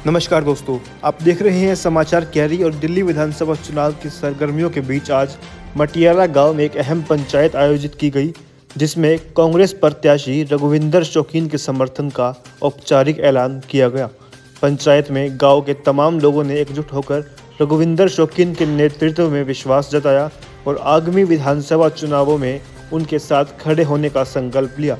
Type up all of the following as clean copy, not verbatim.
नमस्कार दोस्तों, आप देख रहे हैं समाचार कैरी और दिल्ली विधानसभा चुनाव की सरगर्मियों के बीच आज मटियाला गांव में एक अहम पंचायत आयोजित की गई, जिसमें कांग्रेस प्रत्याशी रघुविंदर शौकीन के समर्थन का औपचारिक ऐलान किया गया। पंचायत में गांव के तमाम लोगों ने एकजुट होकर रघुविंदर शौकीन के नेतृत्व में विश्वास जताया और आगामी विधानसभा चुनावों में उनके साथ खड़े होने का संकल्प लिया।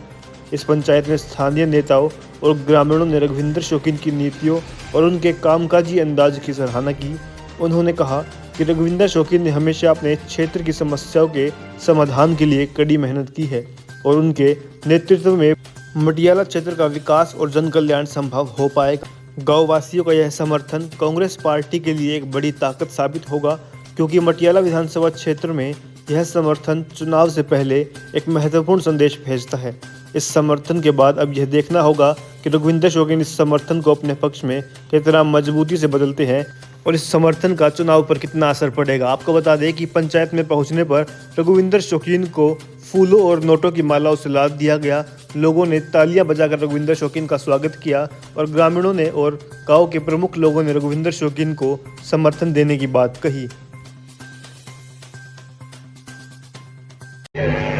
इस पंचायत में स्थानीय नेताओं और ग्रामीणों ने रघुविंदर शौकीन की नीतियों और उनके कामकाजी अंदाज की सराहना की। उन्होंने कहा कि रघुविंदर शौकीन ने हमेशा अपने क्षेत्र की समस्याओं के समाधान के लिए कड़ी मेहनत की है और उनके नेतृत्व में मटियाला क्षेत्र का विकास और जन कल्याण संभव हो पाएगा। गाँव वासियों का यह समर्थन कांग्रेस पार्टी के लिए एक बड़ी ताकत साबित होगा, क्योंकि मटियाला विधानसभा क्षेत्र में यह समर्थन चुनाव से पहले एक महत्वपूर्ण संदेश भेजता है। इस समर्थन के बाद अब यह देखना होगा कि रघुविंदर शौकीन इस समर्थन को अपने पक्ष में कितना मजबूती से बदलते हैं और इस समर्थन का चुनाव पर कितना असर पड़ेगा। आपको बता दें कि पंचायत में पहुंचने पर रघुविंदर शौकीन को फूलों और नोटों की मालाओं से लाद दिया गया। लोगों ने तालियां बजाकर रघुविंदर शौकीन का स्वागत किया और ग्रामीणों ने और गाँव के प्रमुख लोगों ने रघुविंदर शौकीन को समर्थन देने की बात कही।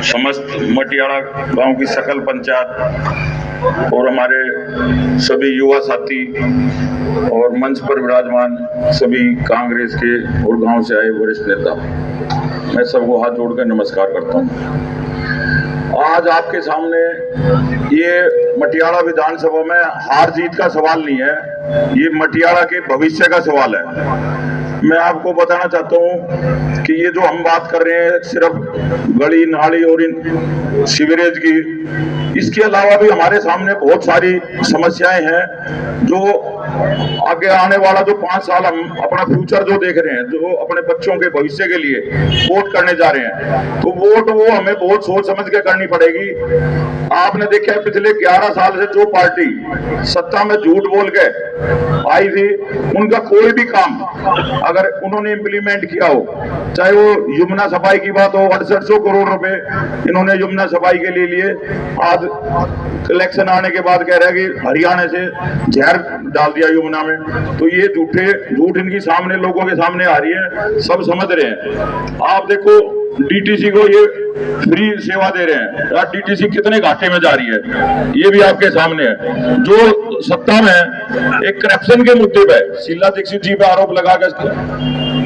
समस्त मटियाला गांव की सकल पंचायत और हमारे सभी युवा साथी और मंच पर विराजमान सभी कांग्रेस के और गांव से आए वरिष्ठ नेता, मैं सबको हाथ जोड़कर नमस्कार करता हूं। आज आपके सामने ये मटियाला विधानसभा में हार जीत का सवाल नहीं है, ये मटियाला के भविष्य का सवाल है। मैं आपको बताना चाहता हूं कि ये जो हम बात कर रहे हैं सिर्फ गली नाली और इन सीवरेज की, इसके अलावा भी हमारे सामने बहुत सारी समस्याएं हैं जो आगे आने वाला जो 5 साल हम अपना फ्यूचर जो देख रहे हैं, जो अपने बच्चों के भविष्य के लिए वोट करने जा रहे हैं, तो वोट वो हमें बहुत सोच समझ के करनी पड़ेगी। आपने देखा है पिछले 11 साल से जो पार्टी सत्ता में झूठ बोल के आई थी, उनका कोई भी काम अगर उन्होंने इम्प्लीमेंट किया हो, चाहे वो यमुना सफाई की बात हो, 6800 करोड़ रुपए इन्होंने यमुना सफाई के लिए लिए। आज इलेक्शन आने के बाद कह रहे हैं कि हरियाणा से जहर डाल दिया यमुना में, तो ये झूठ इनकी सामने लोगों के सामने आ रही है, सब समझ रहे हैं। आप देखो डीटीसी को ये फ्री सेवा दे रहे हैं, यार डीटीसी कितने घाटे में जा रही है, ये भी आपके सामने है। जो सत्ता में एक करप्शन के मुद्दे पे शीला दीक्षित जी पे आरोप लगा कर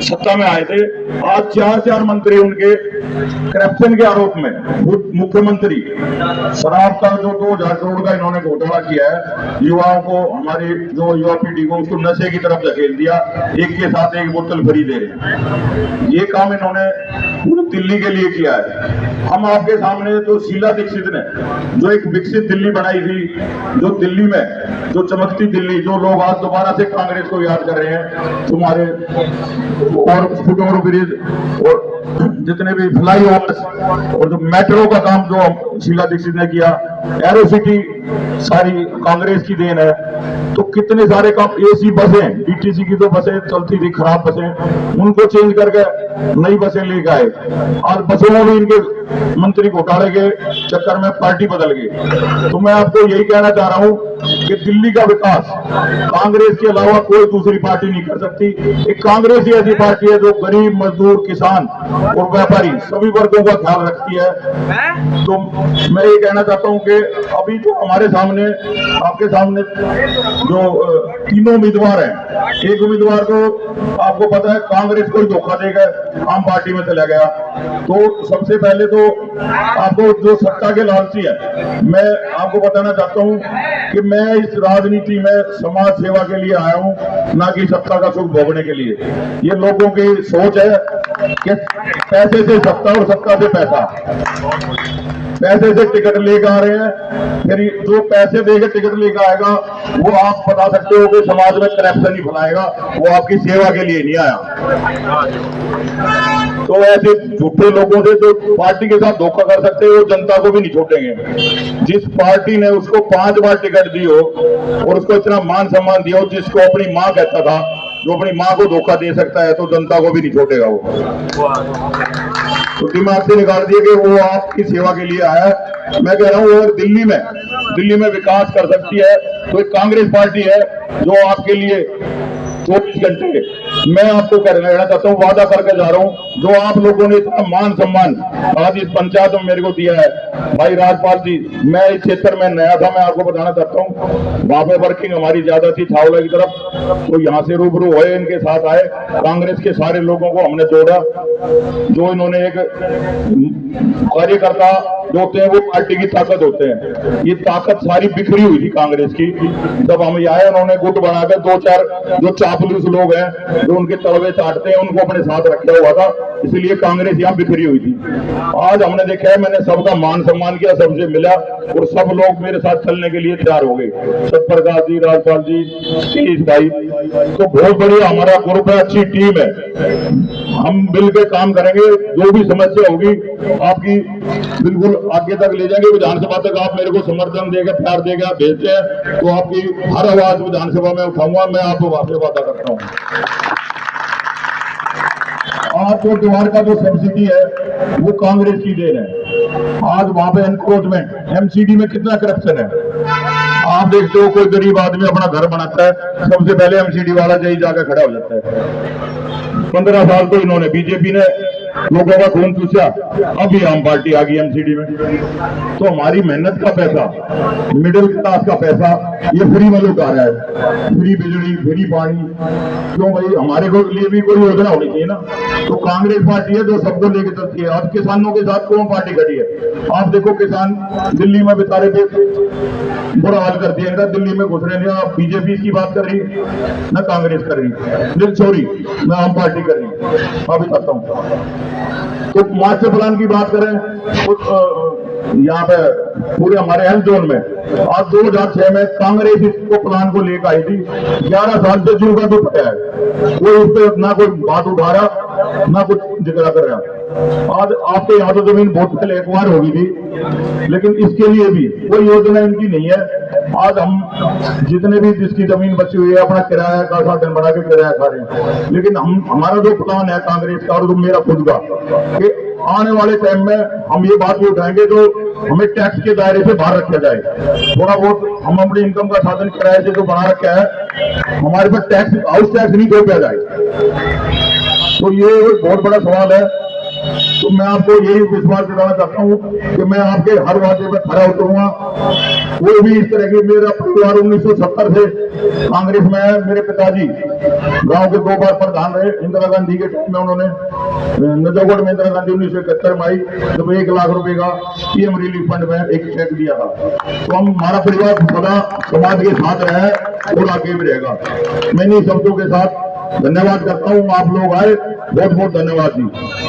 सत्ता में आए थे, आज 4 मंत्री उनके करप्शन के आरोप में, मुख्यमंत्री शराब का जो 2000 करोड़ का इन्होंने घोटाला किया है, युवाओं को, हमारी जो युवा पीढ़ी को उसको नशे की तरफ धकेल दिया, एक के साथ एक बोतल फ्री दे रहे हैं। ये काम इन्होंने पूरी दिल्ली के लिए किया है। हम आपके सामने जो शीला दीक्षित ने जो एक विकसित दिल्ली बनाई थी, जो दिल्ली में जो चमकती दिल्ली, जो लोग आज दोबारा से कांग्रेस को याद कर रहे हैं, तुम्हारे और फुटओवर ब्रिज और जितने भी फ्लाईओवर्स और जो मेट्रो का काम जो शीला दीक्षित ने किया, एरो सिटी सारी कांग्रेस की देन है। तो कितने सारे काम, एसी बसें, डीटीसी की तो बसें चलती थी खराब बसें, उनको चेंज करके नई बसें लेके आए। आज बसों में भी इनके मंत्री घोटाले के चक्कर में पार्टी बदल गई। तो मैं आपको यही कहना चाह रहा हूं कि दिल्ली का विकास कांग्रेस के अलावा कोई दूसरी पार्टी नहीं कर सकती। एक कांग्रेस ही ऐसी पार्टी है जो गरीब, मजदूर, किसान और व्यापारी सभी वर्गों का ख्याल रखती है। तो मैं ये कहना चाहता हूं कि अभी जो हमारे सामने, आपके सामने जो 3 उम्मीदवार हैं, एक उम्मीदवार को आपको पता है कांग्रेस को ही धोखा देकर आम पार्टी में चला गया। तो सबसे पहले तो आपको जो सत्ता के लालची है, मैं आपको बताना चाहता हूं कि मैं इस राजनीति में समाज सेवा के लिए आया हूं, ना कि सत्ता का सुख भोगने के लिए। ये लोगों की सोच है कि पैसे से सत्ता और सत्ता से पैसा, पैसे से टिकट लेकर आ रहे हैं, फिर जो पैसे देकर टिकट लेकर आएगा वो आप बता सकते हो कि समाज में करप्शन ही फैलाएगा, वो आपकी सेवा के लिए नहीं आया। तो ऐसे झूठे लोगों से जो पार्टी के साथ धोखा कर सकते हैं, वो जनता को भी नहीं छोड़ेंगे। जिस पार्टी ने उसको 5 बार टिकट दी हो और उसको इतना मान सम्मान दिया हो, जिसको अपनी मां कहता था, जो अपनी माँ को धोखा दे सकता है तो जनता को भी नहीं छोड़ेगा वो। तो दिमाग से निकाल दिए कि वो आपकी सेवा के लिए आया है। मैं कह रहा हूँ अगर दिल्ली में विकास कर सकती है तो एक कांग्रेस पार्टी है जो आपके लिए 24 घंटे, मैं आपको कहना चाहता हूँ, वादा करके जा रहा हूँ, जो आप लोगों ने इतना मान सम्मान आज इस पंचायत में मेरे को दिया है, भाई राजपाल जी, मैं इस क्षेत्र में नया था, मैं आपको बताना चाहता हूँ, वहां पे वर्किंग हमारी ज्यादा थी छावला की तरफ, तो यहाँ से रूबरू हुए, इनके साथ आए, कांग्रेस के सारे लोगों को हमने जोड़ा, जो इन्होंने एक कार्यकर्ता जो होते हैं वो पार्टी की ताकत होते हैं, ये ताकत सारी बिखरी हुई थी कांग्रेस की। जब हम आए उन्होंने गुट बनाकर 2-4 जो चापलूस लोग हैं जो उनके तलवे चाटते हैं उनको अपने साथ रखा हुआ था, इसलिए कांग्रेस यहाँ बिखरी हुई थी। आज हमने देखा है, मैंने सबका मान सम्मान किया, सबसे मिला और सब लोग मेरे साथ चलने के लिए तैयार हो गए। सतप्रकाश जी, राजपाल जी, सतीश भाई, तो बहुत बढ़िया हमारा ग्रुप है, अच्छी टीम है, हम मिलकर काम करेंगे, जो भी समस्या होगी आपकी बिल्कुल आगे तक ले जाएंगे। विधानसभा तक आप मेरे को समर्थन देगा, प्यार देगा, भेजते हैं तो आपकी हर आवाज विधानसभा में उठाऊंगा, मैं आपको वहां से वादा करता हूं। आज जो द्वार का जो सब्सिडी है वो कांग्रेस की देन है। आज वहां पे एनक्रोचमेंट, एमसीडी में कितना करप्शन है आप देखते हो। कोई गरीब आदमी अपना घर बनाता है, सबसे पहले एमसीडी वाला जही जाकर खड़ा हो जाता है। 15 साल तो इन्होंने बीजेपी ने लोगों का खून चूसा, अभी आम पार्टी आ गई एमसीडी में। तो हमारी मेहनत का पैसा, मिडिल क्लास का पैसा ये फ्री में लोग आ रहा है, फ्री बिजली, फ्री पानी, क्यों भाई हमारे को लिए भी कोई योजना होनी चाहिए ना। तो कांग्रेस पार्टी है जो सबको लेके चलती है। आज किसानों के साथ कौन पार्टी खड़ी है? आप देखो किसान दिल्ली में बेचारे पे बुरा हाल कर दिया, दिल्ली में घुस रहे हैं। बीजेपी की बात कर रही ना कांग्रेस कर रही, सॉरी मैं आम पार्टी कर रही, अभी बताता हूँ। तो मास्टर प्लान की बात करें, यहाँ पे पूरे हमारे हेल्थ जोन में आज 2006 में कांग्रेस इसको प्लान को लेकर आई थी। 11 साल से जू का भी पता है, कोई उस पर ना कोई बात उठा रहा ना कुछ जिक्र कर रहा। आज आपके यहाँ तो जमीन बहुत पहले एक बार होगी थी, लेकिन इसके लिए भी कोई योजना इनकी नहीं है। आज हम जितने भी जिसकी जमीन बची हुई है अपना किराया का साधन बना के किराया खा रहे हैं, लेकिन हमारा जो प्लान है कांग्रेस का और जो मेरा खुद का, कि आने वाले टाइम में हम ये बात भी उठाएंगे जो हमें टैक्स के दायरे से बाहर रखा जाए। थोड़ा बहुत हम अपनी इनकम का साधन किराए से जो बना रखा है, हमारे पास टैक्स, हाउस टैक्स नहीं थोपा जाए। तो ये बहुत बड़ा सवाल है। तो मैं आपको यही विश्वास दिलाना चाहता हूँ कि मैं आपके हर वादे में खड़ा उतरूंगा। कोई भी इस तरह की, मेरा परिवार 1970 से कांग्रेस में है। मेरे पिताजी गांव के 2 बार प्रधान रहे, इंदिरा गांधी के टाइम में उन्होंने नजफगढ़ में इंदिरा गांधी 1971 में आई, जब 1 लाख रुपए का पीएम रिलीफ फंड में एक चेक दिया था। तो हम, हमारा परिवार सदा समाज के साथ रहे और आगे भी रहेगा। मैं इन शब्दों के साथ धन्यवाद करता हूँ। आप लोग आए, बहुत बहुत धन्यवाद जी।